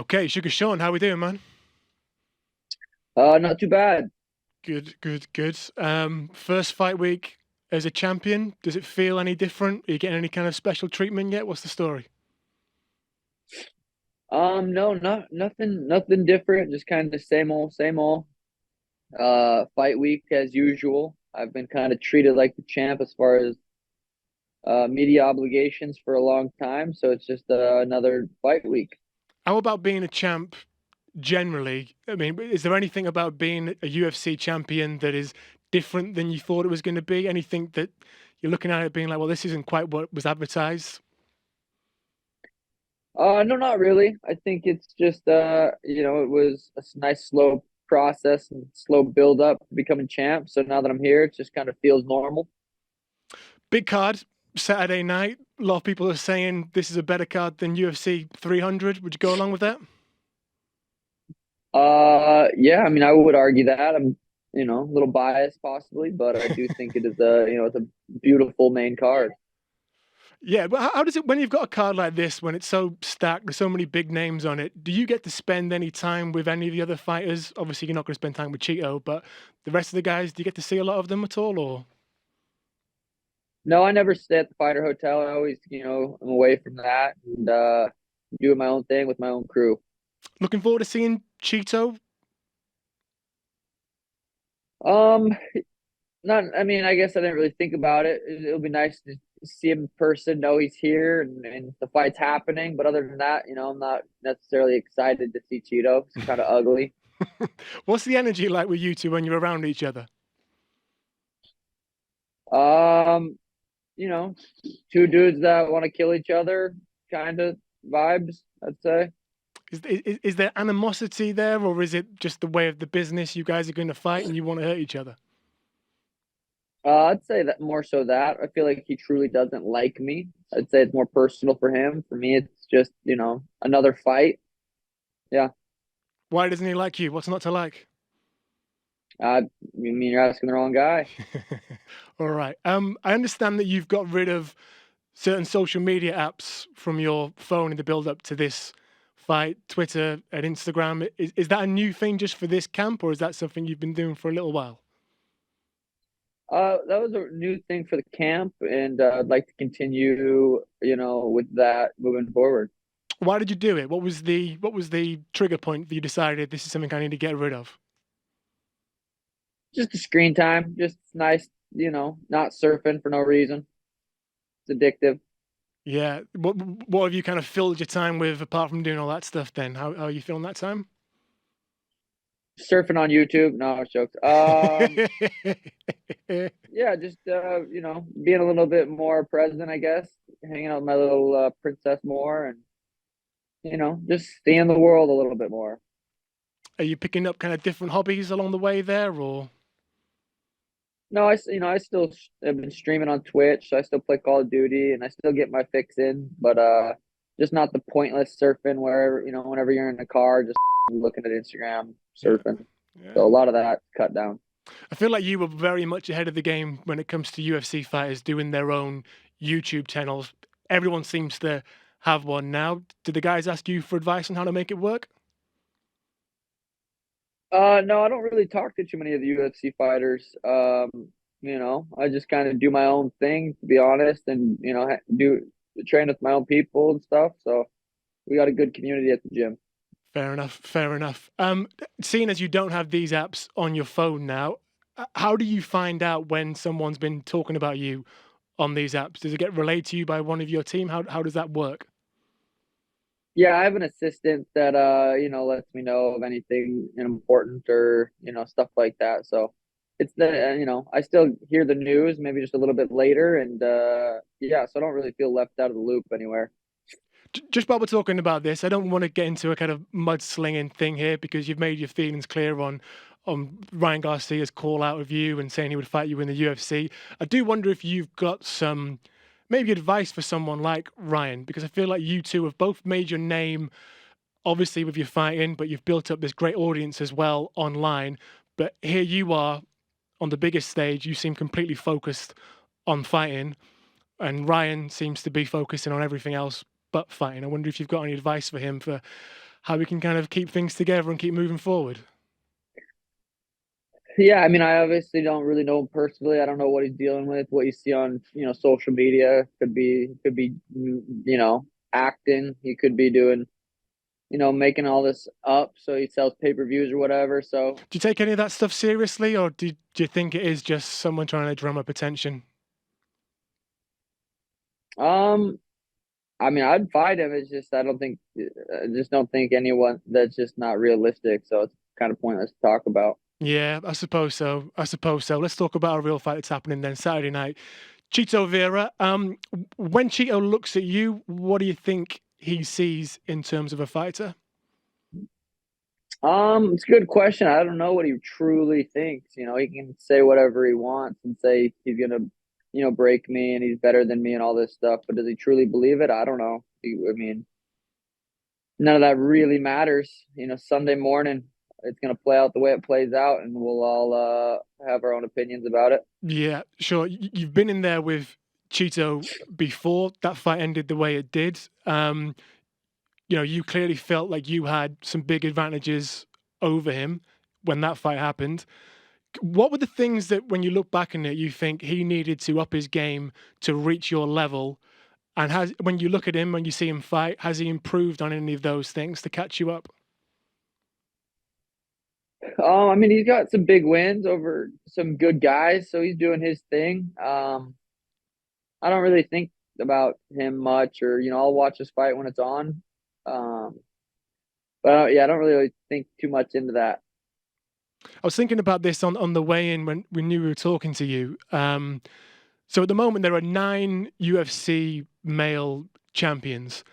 Okay, Sugar Sean, how we doing, man? Not too bad. Good, good, good. First fight week as a champion. Does it feel any different? Are you getting any kind of special treatment yet? What's the story? No, nothing different. Just kind of same old, same old. Fight week as usual. I've been kind of treated like the champ as far as media obligations for a long time. So it's just another fight week. How about being a champ generally? I mean, is there anything about being a UFC champion that is different than you thought it was going to be? Anything that you're looking at it being like, well, this isn't quite what was advertised? No, not really. I think it's just it was a nice slow process and slow build up to becoming champ. So now that I'm here, it just kind of feels normal. Big card, Saturday night. A lot of people are saying this is a better card than UFC 300. Would you go along with that? Yeah, I mean, I would argue that. I'm, a little biased possibly, but I do think it is it's a beautiful main card. Yeah, but how does it when you've got a card like this, when it's so stacked, there's so many big names on it, do you get to spend any time with any of the other fighters? Obviously, you're not going to spend time with Cheeto, but the rest of the guys, do you get to see a lot of them at all, or No, I never stay at the fighter hotel. I always, I'm away from that and doing my own thing with my own crew. looking forward to seeing Cheeto? Um, not, I mean, I guess I didn't really think about it. It'll be nice to see him in person, know he's here and the fight's happening. But other than that, I'm not necessarily excited to see Cheeto. It's kind of ugly. What's the energy like with you two when you're around each other? Um, you know, two dudes that want to kill each other, kind of vibes, I'd say. Is there animosity there, or is it just the way of the business? You guys are going to fight and you want to hurt each other? I'd say that more so that I feel like he truly doesn't like me. I'd say it's more personal for him. For me, it's just, another fight. Yeah. Why doesn't he like you? What's not to like? You mean you're asking the wrong guy? All right. I understand that you've got rid of certain social media apps from your phone in the build up to this fight, Twitter and Instagram. Is that a new thing just for this camp, or is that something you've been doing for a little while? That was a new thing for the camp, and I'd like to continue, with that moving forward. Why did you do it? What was the trigger point that you decided this is something I need to get rid of? Just the screen time, just nice, not surfing for no reason. It's addictive. Yeah. What have you kind of filled your time with apart from doing all that stuff then? How are you feeling that time? Surfing on YouTube, no jokes. Yeah, just being a little bit more present, I guess. Hanging out with my little princess more, and just seeing the world a little bit more. Are you picking up kind of different hobbies along the way there, or? No, I still have been streaming on Twitch, so I still play Call of Duty, and I still get my fix in, but just not the pointless surfing where whenever you're in the car, just looking at Instagram Yeah. surfing. Yeah. So a lot of that cut down. I feel like you were very much ahead of the game when it comes to UFC fighters doing their own YouTube channels. Everyone seems to have one now. Did the guys ask you for advice on how to make it work? No, I don't really talk to too many of the UFC fighters. I just kind of do my own thing, to be honest, and do train with my own people and stuff. So we got a good community at the gym. Fair enough. Fair enough. Seeing as you don't have these apps on your phone now, how do you find out when someone's been talking about you on these apps? Does it get relayed to you by one of your team? How does that work? Yeah, I have an assistant that lets me know of anything important or stuff like that. So it's the I still hear the news maybe just a little bit later, and yeah, so I don't really feel left out of the loop anywhere. Just while we're talking about this, I don't want to get into a kind of mudslinging thing here because you've made your feelings clear on Ryan Garcia's call out of you and saying he would fight you in the UFC. I do wonder if you've got some maybe advice for someone like Ryan, because I feel like you two have both made your name obviously with your fighting, but you've built up this great audience as well online. But here you are on the biggest stage, you seem completely focused on fighting, and Ryan seems to be focusing on everything else but fighting. I wonder if you've got any advice for him for how we can kind of keep things together and keep moving forward. Yeah, I mean, I obviously don't really know him personally. I don't know what he's dealing with. What you see on, social media could be, acting. He could be doing, making all this up so he sells pay-per-views or whatever. So, Do you take any of that stuff seriously, or do you think it is just someone trying to drum up attention? um, I mean, I'd fight him. It's just I just don't think anyone that's just not realistic. So it's kind of pointless to talk about. Yeah, I suppose so. I suppose so. Let's talk about a real fight that's happening then Saturday night. Cheeto Vera. When Cheeto looks at you, what do you think he sees in terms of a fighter? It's a good question. I don't know what he truly thinks. He can say whatever he wants and say he's gonna, break me and he's better than me and all this stuff. But does he truly believe it? I don't know. I mean, none of that really matters. Sunday morning, it's gonna play out the way it plays out, and we'll all have our own opinions about it. Yeah, sure. You've been in there with Cheeto before that fight ended the way it did. You clearly felt like you had some big advantages over him when that fight happened. What were the things that, when you look back on it, you think he needed to up his game to reach your level? And when you look at him, when you see him fight, has he improved on any of those things to catch you up? I mean, he's got some big wins over some good guys, so he's doing his thing. I don't really think about him much, or I'll watch his fight when it's on. Um, but yeah, I don't really think too much into that. I was thinking about this on the way in when we knew we were talking to you. So at the moment, there are 9 UFC male champions.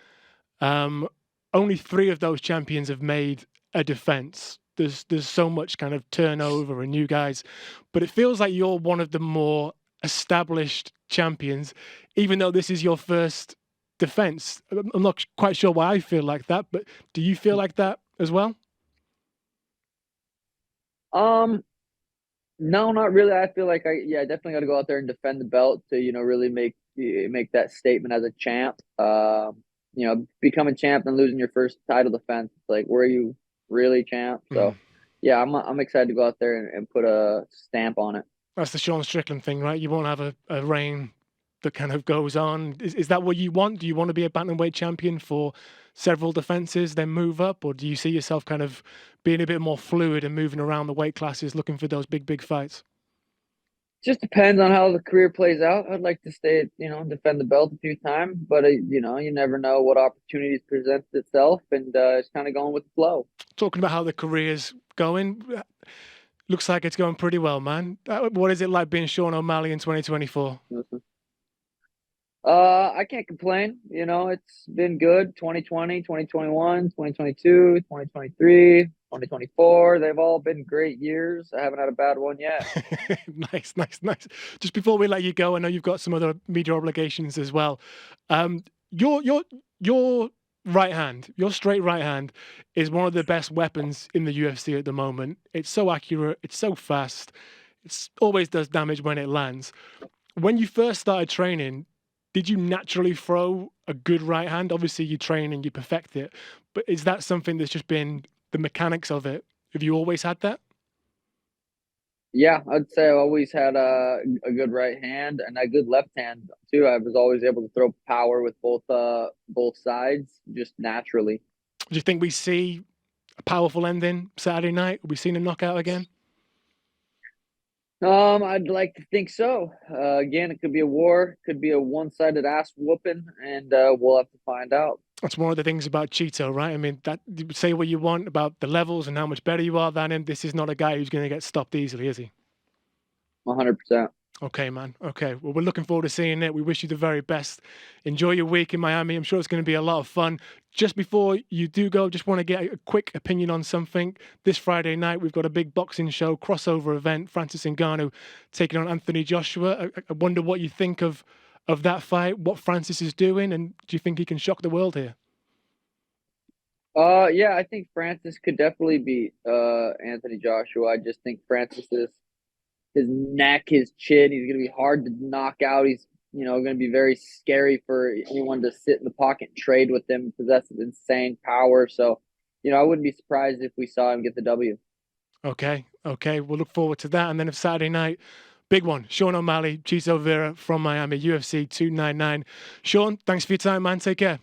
Um, Only 3 of those champions have made a defense. There's so much kind of turnover and new guys, but it feels like you're one of the more established champions, even though this is your first defense. I'm not quite sure why I feel like that, but do you feel like that as well? Um, no, not really. I feel like I definitely got to go out there and defend the belt to, really make that statement as a champ. Becoming champ and losing your first title defense. It's like, were you really champ? Mm. So, yeah, I'm excited to go out there and put a stamp on it. That's the Sean Strickland thing, right? You won't have a reign that kind of goes on. Is that what you want? Do you want to be a bantamweight champion for several defenses, then move up, or do you see yourself kind of being a bit more fluid and moving around the weight classes, looking for those big fights? Just depends on how the career plays out. I'd like to stay, defend the belt a few times, but you never know what opportunities presents itself, and it's kind of going with the flow. Talking about how the career's going, looks like it's going pretty well, man. What is it like being Sean O'Malley in 2024? I can't complain. It's been good. 2020, 2021, 2022, 2023, 2024. They've all been great years. I haven't had a bad one yet. Nice. Just before we let you go, I know you've got some other media obligations as well. Um, your right hand, your straight right hand, is one of the best weapons in the UFC at the moment. It's so accurate. It's so fast. It always does damage when it lands. When you first started training, did you naturally throw a good right hand? Obviously, you train and you perfect it, but is that something that's just been the mechanics of it? Have you always had that? Yeah, I'd say I've always had a good right hand and a good left hand too. I was always able to throw power with both sides just naturally. Do you think we see a powerful ending Saturday night? Are we seeing a knockout again? I'd like to think so. Again, it could be a war, could be a one-sided ass whooping, and we'll have to find out. That's one of the things about Cheeto, right? I mean, that you say what you want about the levels and how much better you are than him. This is not a guy who's going to get stopped easily, is he? 100%. Okay, man. Okay. Well, we're looking forward to seeing it. We wish you the very best. Enjoy your week in Miami. I'm sure it's going to be a lot of fun. Just before you do go, just want to get a quick opinion on something. This Friday night, we've got a big boxing show, crossover event. Francis Ngannou taking on Anthony Joshua. I wonder what you think of that fight, what Francis is doing, and do you think he can shock the world here? Yeah, I think Francis could definitely beat Anthony Joshua. I just think Francis is his neck, his chin. He's going to be hard to knock out. He's, going to be very scary for anyone to sit in the pocket and trade with him. Possesses insane power. So I wouldn't be surprised if we saw him get the W. Okay, okay. We'll look forward to that. And then of Saturday night, big one. Sean O'Malley, Cheetos Vera from Miami, UFC 299. Sean, thanks for your time, man. Take care.